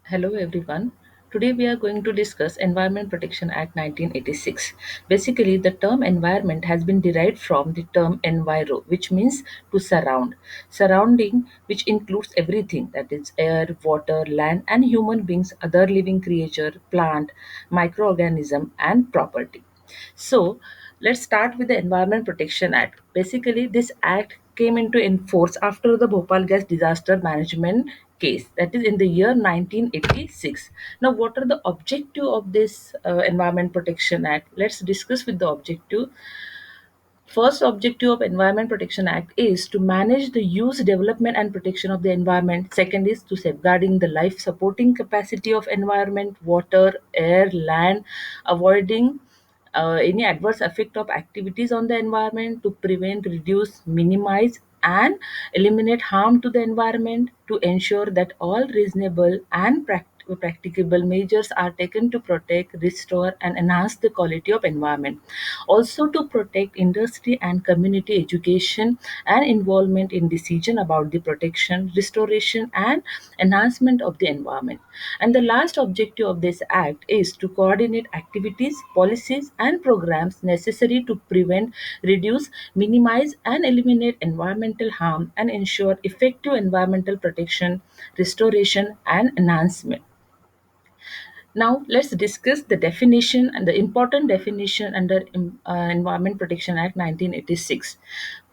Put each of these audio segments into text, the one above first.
Hello everyone. Today we are going to discuss Environment Protection Act 1986. Basically, the term environment has been derived from the term enviro, which means to surround. Surrounding, which includes everything that is air, water, land, and human beings, other living creature, plant, microorganism, and property. So let's start with the Environment Protection Act. Basically, this act came into force after the Bhopal gas disaster management case, that is in the year 1986. Now, what are the objective of this Environment Protection Act? Let's discuss with the objective. First objective of Environment Protection Act is to manage the use, development and protection of the environment. Second is to safeguarding the life supporting capacity of environment, water, air, land, avoiding any adverse effect of activities on the environment to prevent, reduce, minimize and eliminate harm to the environment, to ensure that all reasonable and practicable measures are taken to protect, restore and enhance the quality of environment. Also to protect industry and community education and involvement in decision about the protection, restoration and enhancement of the environment. And the last objective of this act is to coordinate activities, policies and programs necessary to prevent, reduce, minimize and eliminate environmental harm and ensure effective environmental protection, restoration and enhancement. Now, let's discuss the definition and the important definition under Environment Protection Act 1986.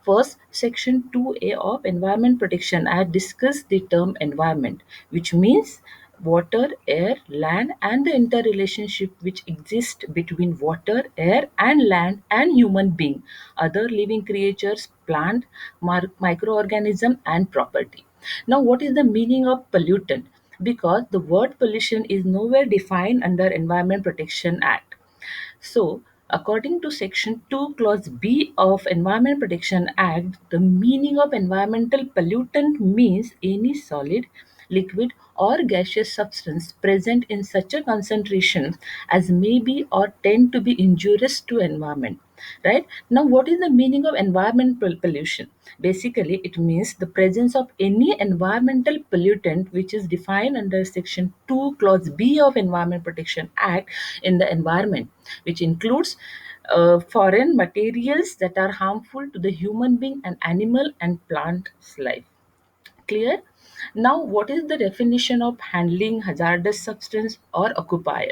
First, Section 2A of Environment Protection Act discuss the term environment, which means water, air, land, and the interrelationship which exists between water, air, and land and human being, other living creatures, plant, microorganism, and property. Now, what is the meaning of pollutant? Because the word pollution is nowhere defined under Environment Protection Act. So, according to Section 2, Clause B of Environment Protection Act, the meaning of environmental pollutant means any solid, liquid, or gaseous substance present in such a concentration as may be or tend to be injurious to environment. Right now, what is the meaning of environmental pollution? Basically, it means the presence of any environmental pollutant which is defined under Section 2, Clause B of Environment Protection Act in the environment, which includes foreign materials that are harmful to the human being and animal and plant's life. Clear? Now, what is the definition of handling hazardous substance or occupier?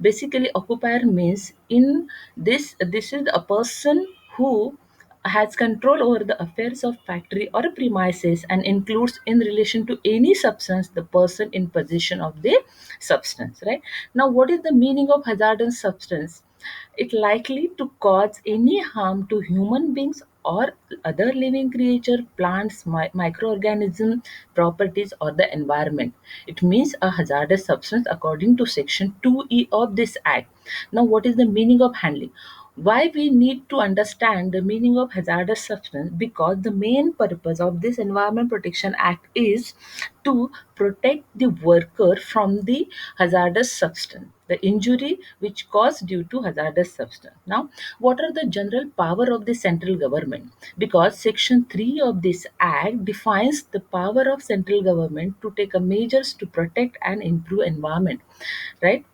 Basically, occupier means in this is a person who has control over the affairs of factory or premises and includes in relation to any substance the person in possession of the substance. Right now, what is the meaning of hazardous substance? It likely to cause any harm to human beings or other living creature, plants, microorganism, properties or the environment. It means a hazardous substance according to Section 2E of this Act. Now, what is the meaning of handling? Why we need to understand the meaning of hazardous substance? Because the main purpose of this Environment Protection Act is to protect the worker from the hazardous substance, the injury which caused due to hazardous substance. Now, what are the general power of the central government? Because Section 3 of this Act defines the power of central government to take a measures to protect and improve environment, right?